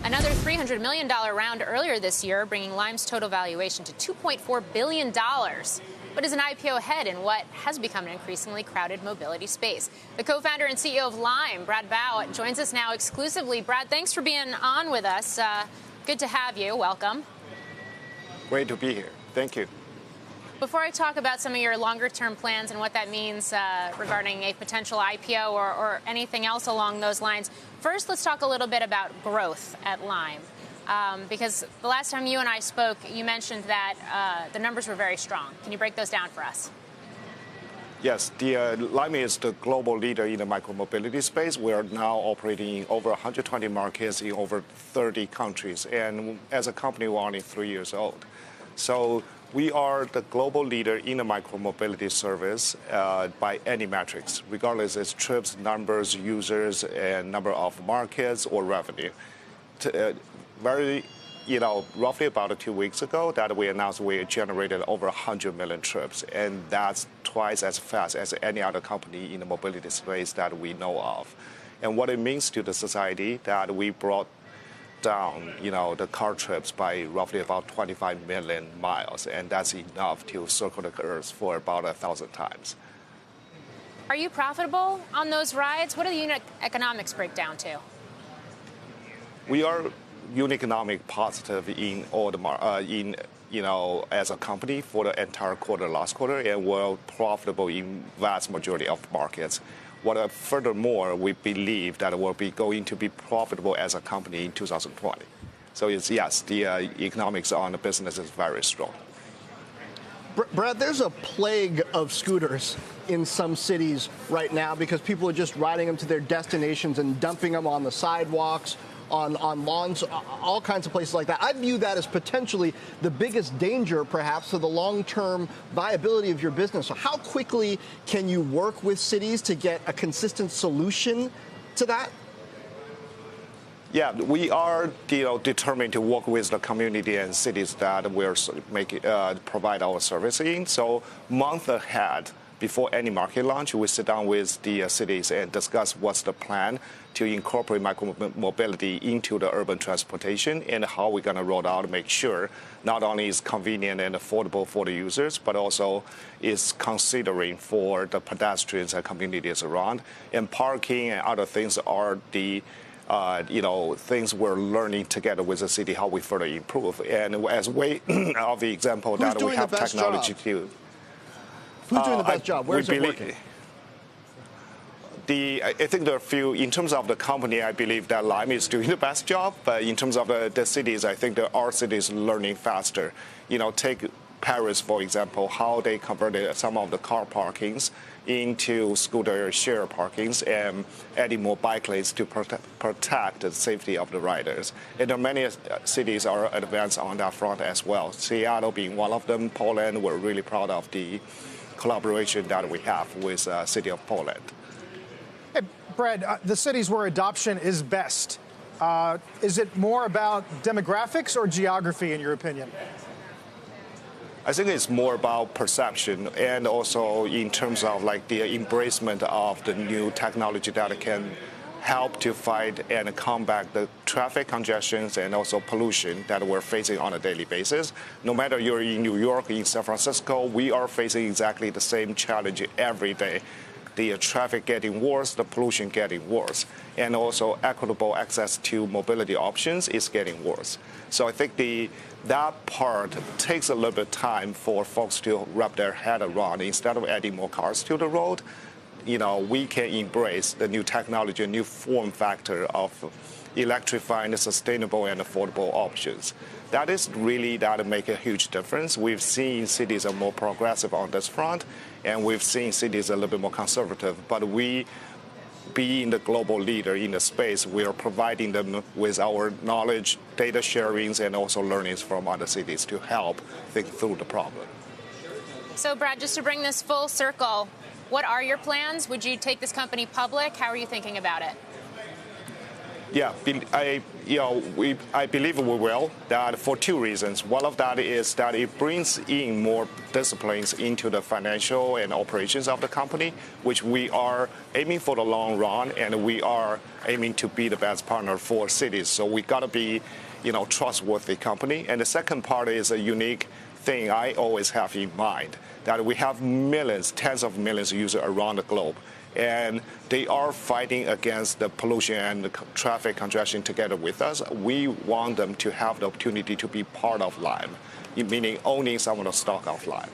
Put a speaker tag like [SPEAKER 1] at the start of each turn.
[SPEAKER 1] Another $300 million round earlier this year, bringing Lime's total valuation to $2.4 billion. But is an IPO ahead in what has become an increasingly crowded mobility space? The co-founder and CEO of Lime, Brad Bao, joins us now exclusively. Brad, thanks for being on with us. Good to have you. Welcome.
[SPEAKER 2] Great to be here. Thank you.
[SPEAKER 1] Before I talk about some of your longer-term plans and what that means regarding a potential IPO or anything else along those lines, first let's talk a little bit about growth at Lime. Because the last time you and I spoke, you mentioned that the numbers were very strong. Can you break those down for us?
[SPEAKER 2] Yes, Lime is the global leader in the micromobility space. We are now operating in over 120 markets in over 30 countries. And as a company, we're only 3 years old. So we are the global leader in the micromobility service by any metrics, regardless it's trips, numbers, users, and number of markets or revenue. Roughly about 2 weeks ago, that we announced we generated over 100 million trips, and that's twice as fast as any other company in the mobility space that we know of. And what it means to the society that we brought down, the car trips by roughly about 25 million miles, and that's enough to circle the Earth for about 1,000 times.
[SPEAKER 1] Are you profitable on those rides? What do the unit economics break down to?
[SPEAKER 2] We are unit economic positive in all the as a company for the entire quarter, last quarter, and we're profitable in vast majority of markets. Furthermore, we believe that we'll be going to be profitable as a company in 2020. So yes, the economics on the business is very strong.
[SPEAKER 3] Brad, there's a plague of scooters in some cities right now because people are just riding them to their destinations and dumping them on the sidewalks, on lawns, all kinds of places like that. I view that as potentially the biggest danger, perhaps, to the long-term viability of your business. So how quickly can you work with cities to get a consistent solution to that?
[SPEAKER 2] Yeah, we are determined to work with the community and cities that we're provide our service in. So month ahead, before any market launch, we sit down with the cities and discuss what's the plan to incorporate micromobility into the urban transportation and how we're going to roll out to make sure not only is convenient and affordable for the users, but also is considering for the pedestrians and communities around. And parking and other things are the things we're learning together with the city, how we further improve. And as way of the example that we have technology to.
[SPEAKER 3] Who's doing the best job? Where's it working?
[SPEAKER 2] I think there are a few. In terms of the company, I believe that Lime is doing the best job. But in terms of the cities, I think there are cities learning faster. Take Paris, for example, how they converted some of the car parkings into scooter share parkings and adding more bike lanes to protect the safety of the riders. And there are many cities are advanced on that front as well. Seattle being one of them. Poland, we're really proud of the collaboration that we have with the city of Poland.
[SPEAKER 4] Hey, Brad, the cities where adoption is best, is it more about demographics or geography, in your opinion?
[SPEAKER 2] I think it's more about perception and also in terms of the embracement of the new technology that can help to fight and combat the traffic congestions and also pollution that we're facing on a daily basis. No matter you're in New York, in San Francisco, we are facing exactly the same challenge every day. The traffic getting worse, the pollution getting worse, and also equitable access to mobility options is getting worse. So I think that part takes a little bit of time for folks to wrap their head around. Instead of adding more cars to the road, we can embrace the new technology, new form factor of electrifying the sustainable and affordable options. That is really that make a huge difference. We've seen cities are more progressive on this front, and we've seen cities a little bit more conservative. But we, being the global leader in the space, we are providing them with our knowledge, data sharings, and also learnings from other cities to help think through the problem.
[SPEAKER 1] So, Brad, just to bring this full circle, what are your plans? Would you take this company public? How are you thinking about it?
[SPEAKER 2] Yeah, I believe we will. That for two reasons. One of that is that it brings in more disciplines into the financial and operations of the company, which we are aiming for the long run, and we are aiming to be the best partner for cities. So we got to be, trustworthy company. And the second part is a unique thing I always have in mind, that we have millions, tens of millions of users around the globe. And they are fighting against the pollution and the traffic congestion together with us. We want them to have the opportunity to be part of Lime, meaning owning some of the stock of Lime.